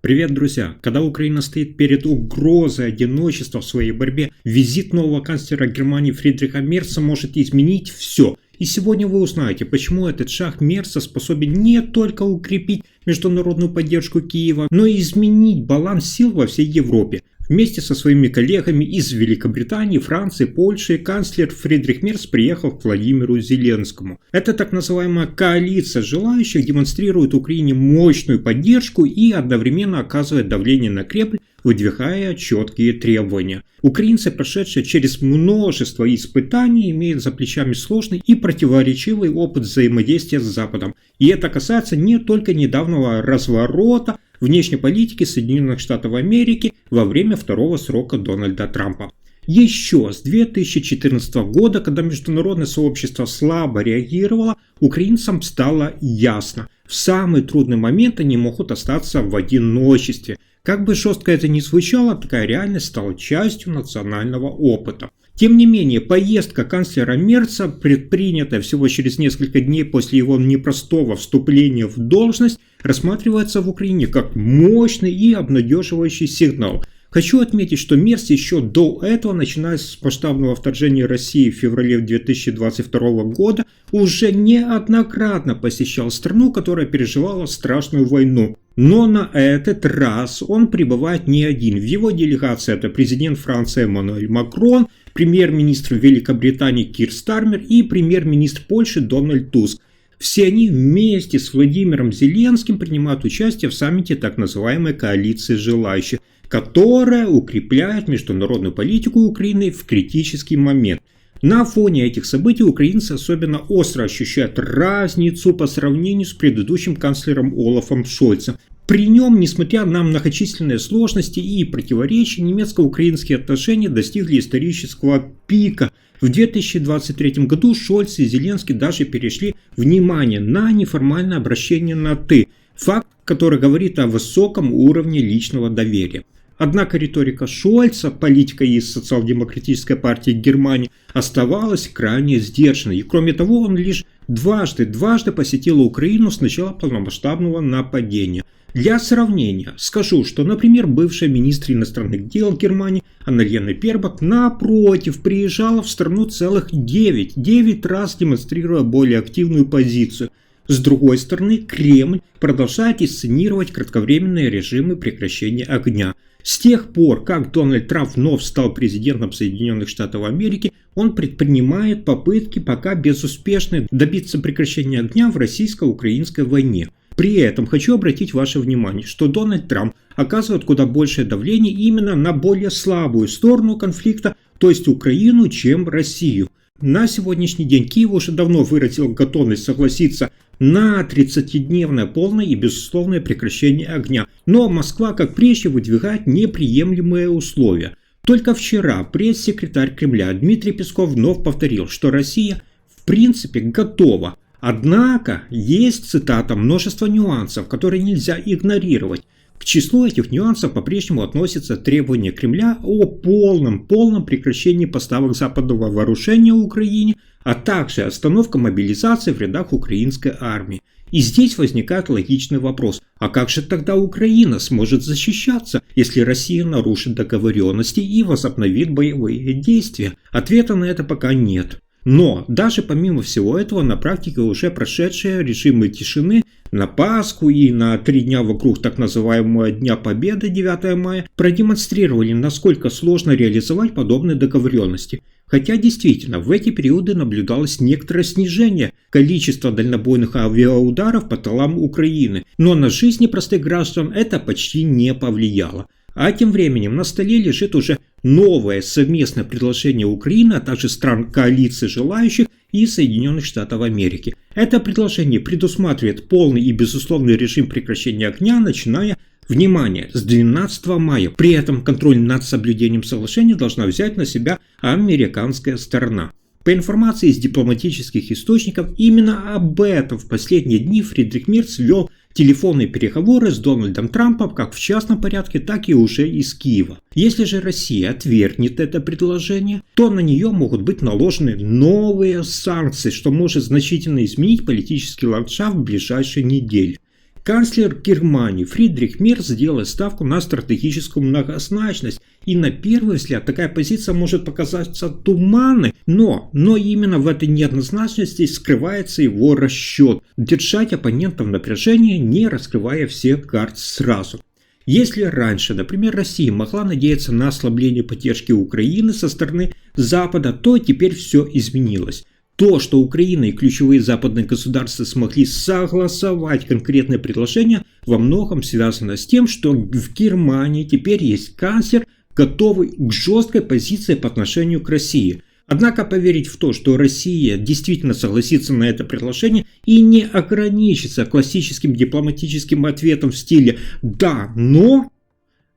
Привет, друзья! Когда Украина стоит перед угрозой одиночества в своей борьбе, визит нового канцлера Германии Фридриха Мерца может изменить все. И сегодня вы узнаете, почему этот шаг Мерца способен не только укрепить международную поддержку Киева, но и изменить баланс сил во всей Европе. Вместе со своими коллегами из Великобритании, Франции, Польши канцлер Фридрих Мерц приехал к Владимиру Зеленскому. Эта так называемая коалиция желающих демонстрирует Украине мощную поддержку и одновременно оказывает давление на Кремль, выдвигая четкие требования. Украинцы, прошедшие через множество испытаний, имеют за плечами сложный и противоречивый опыт взаимодействия с Западом. И это касается не только недавнего разворота внешней политики Соединенных Штатов Америки во время второго срока Дональда Трампа. Еще с 2014 года, когда международное сообщество слабо реагировало, украинцам стало ясно: в самый трудный момент они могут остаться в одиночестве. Как бы жестко это ни звучало, такая реальность стала частью национального опыта. Тем не менее, поездка канцлера Мерца, предпринятая всего через несколько дней после его непростого вступления в должность, рассматривается в Украине как мощный и обнадеживающий сигнал. Хочу отметить, что Мерц еще до этого, начиная с масштабного вторжения России в феврале 2022 года, уже неоднократно посещал страну, которая переживала страшную войну. Но на этот раз он прибывает не один. В его делегации это президент Франции Эммануэль Макрон, премьер-министр Великобритании Кир Стармер и премьер-министр Польши Дональд Туск. Все они вместе с Владимиром Зеленским принимают участие в саммите так называемой коалиции желающих, которая укрепляет международную политику Украины в критический момент. На фоне этих событий украинцы особенно остро ощущают разницу по сравнению с предыдущим канцлером Олафом Шольцем. При нем, несмотря на многочисленные сложности и противоречия, немецко-украинские отношения достигли исторического пика. В 2023 году Шольц и Зеленский даже перешли внимание на неформальное обращение на «ты», факт, который говорит о высоком уровне личного доверия. Однако риторика Шольца, политика из социал-демократической партии Германии, оставалась крайне сдержанной. И кроме того, он лишь дважды посетил Украину с начала полномасштабного нападения. Для сравнения скажу, что, например, бывшая министр иностранных дел Германии Анна-Лена Бербок, напротив, приезжала в страну целых 9 раз, демонстрируя более активную позицию. С другой стороны, Кремль продолжает инсценировать кратковременные режимы прекращения огня. С тех пор, как Дональд Трамп вновь стал президентом Соединенных Штатов Америки, он предпринимает попытки, пока безуспешные, добиться прекращения огня в российско-украинской войне. При этом хочу обратить ваше внимание, что Дональд Трамп оказывает куда большее давление именно на более слабую сторону конфликта, то есть Украину, чем Россию. На сегодняшний день Киев уже давно выразил готовность согласиться на 30-дневное полное и безусловное прекращение огня, но Москва, как прежде, выдвигает неприемлемые условия. Только вчера пресс-секретарь Кремля Дмитрий Песков вновь повторил, что Россия в принципе готова. Однако есть, цитата, множество нюансов, которые нельзя игнорировать. К числу этих нюансов по-прежнему относятся требования Кремля о полном прекращении поставок западного вооружения Украине, а также остановка мобилизации в рядах украинской армии. И здесь возникает логичный вопрос: а как же тогда Украина сможет защищаться, если Россия нарушит договоренности и возобновит боевые действия? Ответа на это пока нет. Но даже помимо всего этого, на практике уже прошедшие режимы тишины на Пасху и на 3 дня вокруг так называемого Дня Победы 9 мая продемонстрировали, насколько сложно реализовать подобные договоренности. Хотя действительно в эти периоды наблюдалось некоторое снижение количества дальнобойных авиаударов по тылам Украины, но на жизни простых граждан это почти не повлияло. А тем временем на столе лежит уже новое совместное предложение Украины, а также стран коалиции желающих и Соединенных Штатов Америки. Это предложение предусматривает полный и безусловный режим прекращения огня, начиная, внимание, с 12 мая. При этом контроль над соблюдением соглашения должна взять на себя американская сторона. По информации из дипломатических источников, именно об этом в последние дни Фридрих Мерц вел телефонные переговоры с Дональдом Трампом как в частном порядке, так и уже из Киева. Если же Россия отвергнет это предложение, то на нее могут быть наложены новые санкции, что может значительно изменить политический ландшафт в ближайшие недели. Канцлер Германии Фридрих Мерц делает ставку на стратегическую многозначность. И на первый взгляд такая позиция может показаться туманной, но именно в этой неоднозначности скрывается его расчет – держать оппонентов в напряжении, не раскрывая всех карт сразу. Если раньше, например, Россия могла надеяться на ослабление поддержки Украины со стороны Запада, то теперь все изменилось. То, что Украина и ключевые западные государства смогли согласовать конкретное предложение, во многом связано с тем, что в Германии теперь есть канцлер, готовый к жесткой позиции по отношению к России. Однако поверить в то, что Россия действительно согласится на это предложение и не ограничится классическим дипломатическим ответом в стиле «да, но»,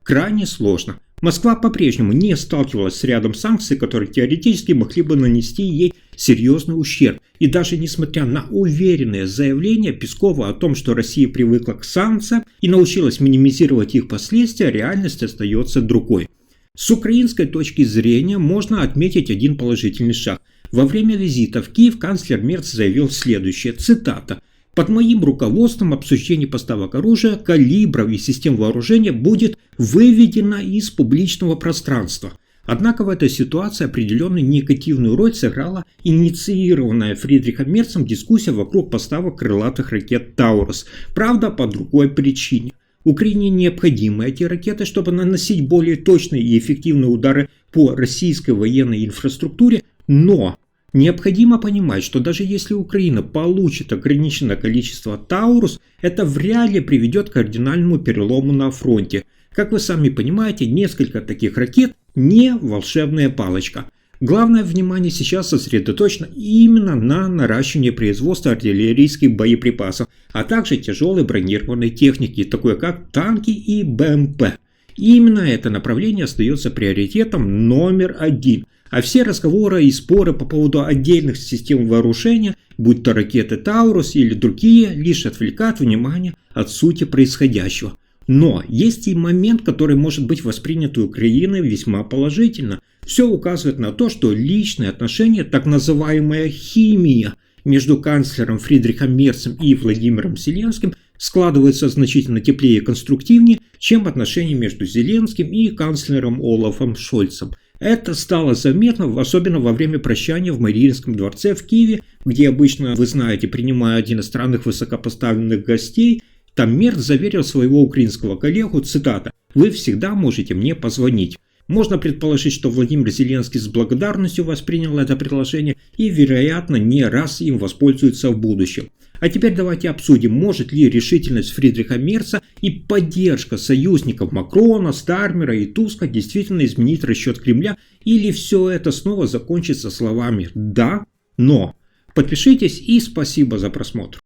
крайне сложно. Москва по-прежнему не сталкивалась с рядом санкций, которые теоретически могли бы нанести ей серьезный ущерб. И даже несмотря на уверенные заявления Пескова о том, что Россия привыкла к санкциям и научилась минимизировать их последствия, реальность остается другой. С украинской точки зрения можно отметить один положительный шаг. Во время визита в Киев канцлер Мерц заявил следующее, цитата: «Под моим руководством обсуждение поставок оружия, калибров и систем вооружения будет выведено из публичного пространства». Однако в этой ситуации определенную негативную роль сыграла инициированная Фридрихом Мерцем дискуссия вокруг поставок крылатых ракет «Таурус». Правда, по другой причине. Украине необходимы эти ракеты, чтобы наносить более точные и эффективные удары по российской военной инфраструктуре, но необходимо понимать, что даже если Украина получит ограниченное количество «Таурус», это вряд ли приведет к кардинальному перелому на фронте. Как вы сами понимаете, несколько таких ракет не волшебная палочка. Главное внимание сейчас сосредоточено именно на наращивании производства артиллерийских боеприпасов, а также тяжелой бронированной техники, такой как танки и БМП. Именно это направление остается приоритетом номер один. А все разговоры и споры по поводу отдельных систем вооружения, будь то ракеты «Таурус» или другие, лишь отвлекают внимание от сути происходящего. Но есть и момент, который может быть воспринят Украиной весьма положительно. Все указывает на то, что личные отношения, так называемая химия между канцлером Фридрихом Мерцем и Владимиром Зеленским складывается значительно теплее и конструктивнее, чем отношения между Зеленским и канцлером Олафом Шольцем. Это стало заметно, особенно во время прощания в Мариинском дворце в Киеве, где обычно, вы знаете, принимают иностранных высокопоставленных гостей. Там Мерц заверил своего украинского коллегу, цитата: «Вы всегда можете мне позвонить». Можно предположить, что Владимир Зеленский с благодарностью воспринял это предложение и, вероятно, не раз им воспользуется в будущем. А теперь давайте обсудим, может ли решительность Фридриха Мерца и поддержка союзников Макрона, Стармера и Туска действительно изменить расчет Кремля, или все это снова закончится словами «да, но». Подпишитесь и спасибо за просмотр.